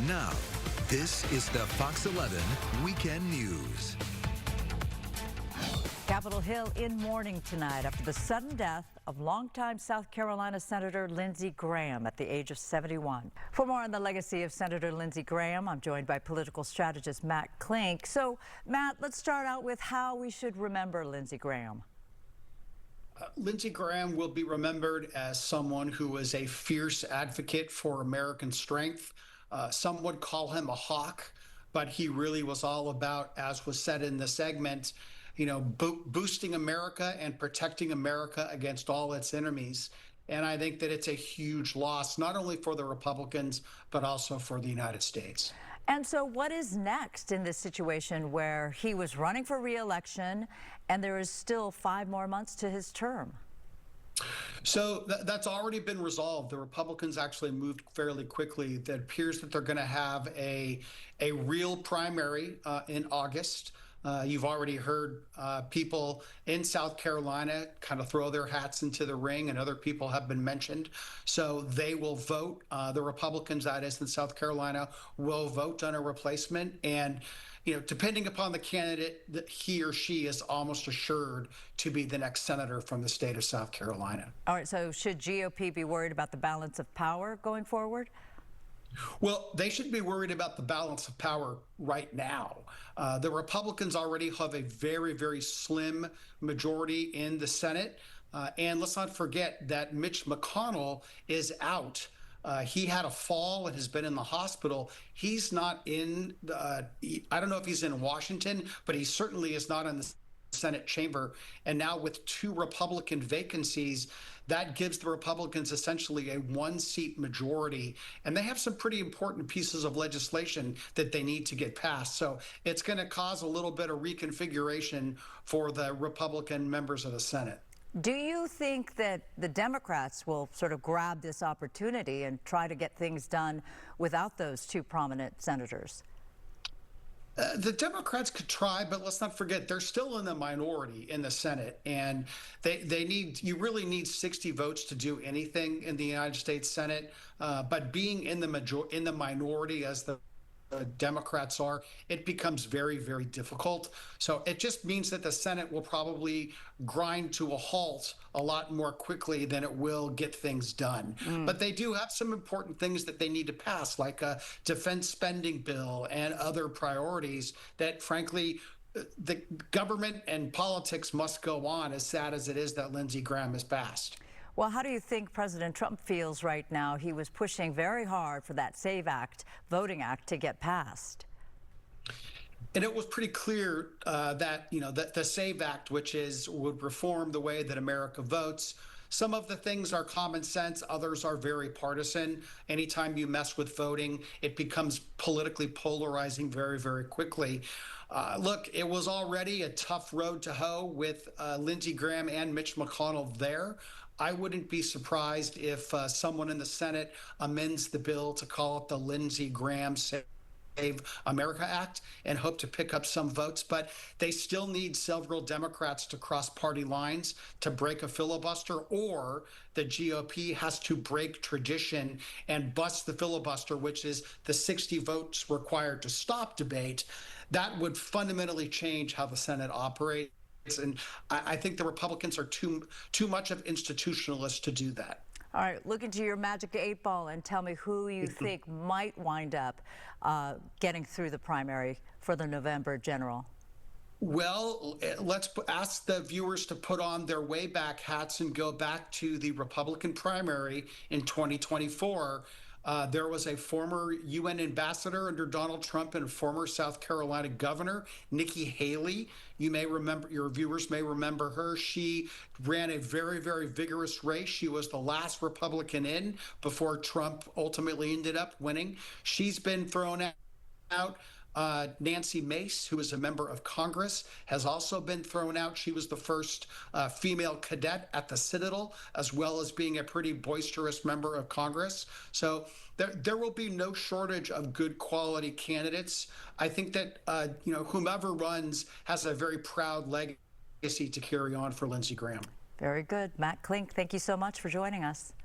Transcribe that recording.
Now, this is the Fox 11 Weekend News. Capitol Hill in mourning tonight after the sudden death of longtime South Carolina Senator Lindsey Graham at the age of 71. For more on the legacy of Senator Lindsey Graham, I'm joined by political strategist Matt Klink. So, Matt, let's start out with how we should remember Lindsey Graham. Lindsey Graham will be remembered as someone who was a fierce advocate for American strength. Some would call him a hawk, but he really was all about, as was said in the segment, boosting America and protecting America against all its enemies. And I think that it's a huge loss, not only for the Republicans, but also for the United States. And so what is next in this situation where he was running for re-election and there is still 5 more months to his term? So that's already been resolved. The Republicans actually moved fairly quickly. It appears that they're going to have a real primary in August. You've already heard people in South Carolina kind of throw their hats into the ring, and other people have been mentioned. So they will vote. The Republicans, that is, in South Carolina, will vote on a replacement. And, depending upon the candidate, that he or she is almost assured to be the next senator from the state of South Carolina. All right. So should GOP be worried about the balance of power going forward? Well, they should be worried about the balance of power right now. The Republicans already have a very, very slim majority in the Senate. And let's not forget that Mitch McConnell is out. He had a fall and has been in the hospital. He's not in, I don't know if he's in Washington, but he certainly is not in the Senate chamber. And now with 2 Republican vacancies, that gives the Republicans essentially a 1-seat majority. And they have some pretty important pieces of legislation that they need to get passed. So it's going to cause a little bit of reconfiguration for the Republican members of the Senate. Do you think that the Democrats will sort of grab this opportunity and try to get things done without those 2 prominent senators? The Democrats could try, but let's not forget they're still in the minority in the Senate, and you really need 60 votes to do anything in the United States Senate. But being in the minority as the Democrats are, it becomes very, very difficult. So it just means that the Senate will probably grind to a halt a lot more quickly than it will get things done. But they do have some important things that they need to pass, like a defense spending bill and other priorities that, frankly, the government and politics must go on, as sad as it is that Lindsey Graham has passed. Well, how do you think President Trump feels right now? He was pushing very hard for that SAVE Act, Voting Act, to get passed. And it was pretty clear that the SAVE Act, which would reform the way that America votes. Some of the things are common sense, others are very partisan. Anytime you mess with voting, it becomes politically polarizing very, very quickly. Look, it was already a tough road to hoe with Lindsey Graham and Mitch McConnell there. I wouldn't be surprised if someone in the Senate amends the bill to call it the Lindsey Graham Save America Act and hope to pick up some votes. But they still need several Democrats to cross party lines to break a filibuster, or the GOP has to break tradition and bust the filibuster, which is the 60 votes required to stop debate. That would fundamentally change how the Senate operates. And I think the Republicans are too much of institutionalists to do that. All right, look into your magic 8-ball and tell me who you think might wind up getting through the primary for the November general. Well, let's ask the viewers to put on their way back hats and go back to the Republican primary in 2024. There was a former UN ambassador under Donald Trump and former South Carolina governor, Nikki Haley. You may remember, your viewers may remember her. She ran a very, very vigorous race. She was the last Republican in before Trump ultimately ended up winning. She's been thrown out. Nancy Mace, who is a member of Congress, has also been thrown out. She was the first female cadet at the Citadel, as well as being a pretty boisterous member of Congress. So there will be no shortage of good quality candidates. I think that whomever runs has a very proud legacy to carry on for Lindsey Graham. Very good. Matt Klink, thank you so much for joining us.